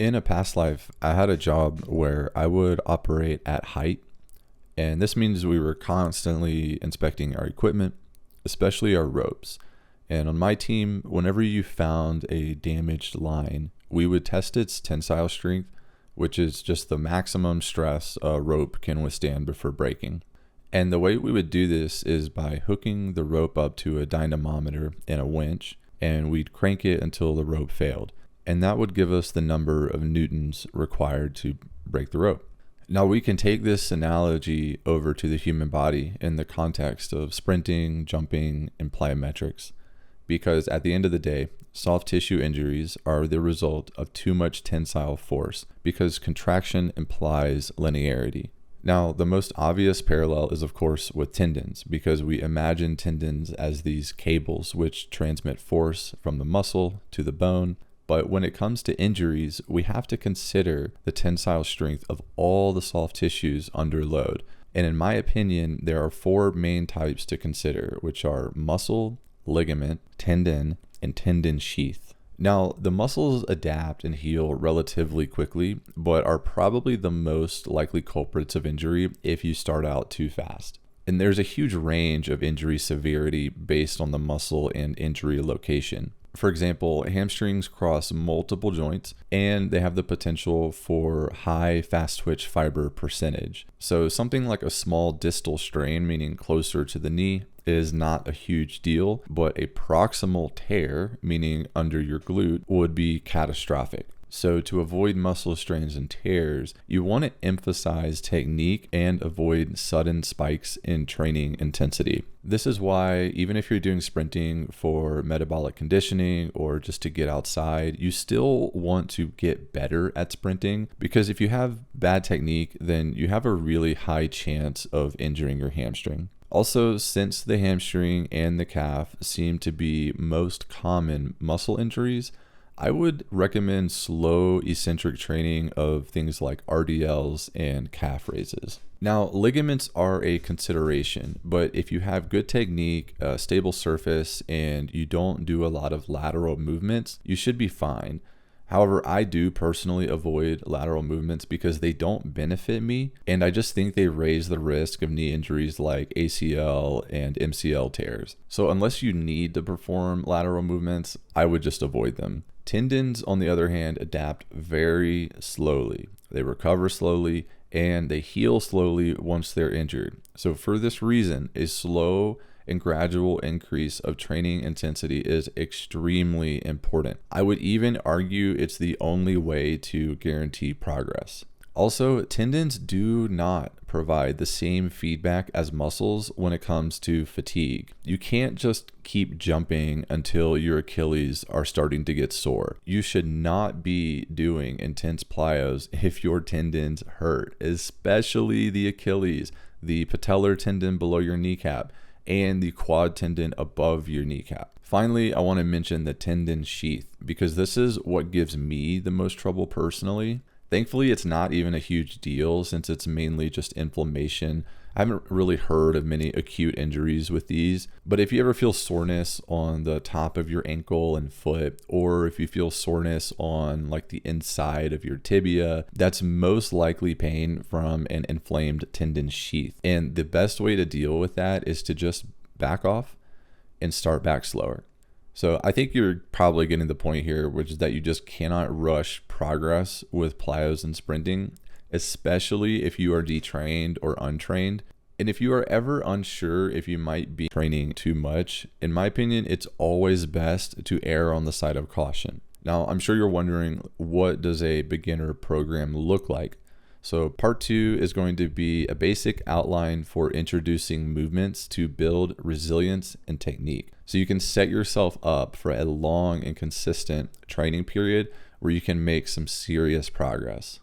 In a past life, I had a job where I would operate at height, and this means we were constantly inspecting our equipment, especially our ropes. And on my team, whenever you found a damaged line, we would test its tensile strength, which is just the maximum stress a rope can withstand before breaking. And the way we would do this is by hooking the rope up to a dynamometer and a winch, and we'd crank it until the rope failed. And that would give us the number of newtons required to break the rope. Now we can take this analogy over to the human body in the context of sprinting, jumping, and plyometrics, because at the end of the day, soft tissue injuries are the result of too much tensile force because contraction implies linearity. Now, the most obvious parallel is, of course, with tendons, because we imagine tendons as these cables which transmit force from the muscle to the bone. But when it comes to injuries, we have to consider the tensile strength of all the soft tissues under load. And in my opinion, there are four main types to consider, which are muscle, ligament, tendon, and tendon sheath. Now, the muscles adapt and heal relatively quickly, but are probably the most likely culprits of injury if you start out too fast. And there's a huge range of injury severity based on the muscle and injury location. For example, hamstrings cross multiple joints and they have the potential for high fast twitch fiber percentage. So something like a small distal strain, meaning closer to the knee, is not a huge deal, but a proximal tear, meaning under your glute, would be catastrophic. So to avoid muscle strains and tears, you want to emphasize technique and avoid sudden spikes in training intensity. This is why even if you're doing sprinting for metabolic conditioning or just to get outside, you still want to get better at sprinting, because if you have bad technique, then you have a really high chance of injuring your hamstring. Also, since the hamstring and the calf seem to be most common muscle injuries, I would recommend slow eccentric training of things like RDLs and calf raises. Now, ligaments are a consideration, but if you have good technique, a stable surface, and you don't do a lot of lateral movements, you should be fine. However, I do personally avoid lateral movements because they don't benefit me, and I just think they raise the risk of knee injuries like ACL and MCL tears. So unless you need to perform lateral movements, I would just avoid them. Tendons, on the other hand, adapt very slowly. They recover slowly and they heal slowly once they're injured. So for this reason, a slow and gradual increase of training intensity is extremely important. I would even argue it's the only way to guarantee progress. Also, tendons do not provide the same feedback as muscles when it comes to fatigue. You can't just keep jumping until your Achilles are starting to get sore. You should not be doing intense plyos if your tendons hurt, especially the Achilles, the patellar tendon below your kneecap, and the quad tendon above your kneecap. Finally, I want to mention the tendon sheath, because this is what gives me the most trouble personally. Thankfully, it's not even a huge deal since it's mainly just inflammation. I haven't really heard of many acute injuries with these, but if you ever feel soreness on the top of your ankle and foot, or if you feel soreness on like the inside of your tibia, that's most likely pain from an inflamed tendon sheath. And the best way to deal with that is to just back off and start back slower. So I think you're probably getting the point here, which is that you just cannot rush progress with plyos and sprinting, especially if you are detrained or untrained. And if you are ever unsure if you might be training too much, in my opinion, it's always best to err on the side of caution. Now, I'm sure you're wondering, what does a beginner program look like? So part 2 is going to be a basic outline for introducing movements to build resilience and technique. So you can set yourself up for a long and consistent training period where you can make some serious progress.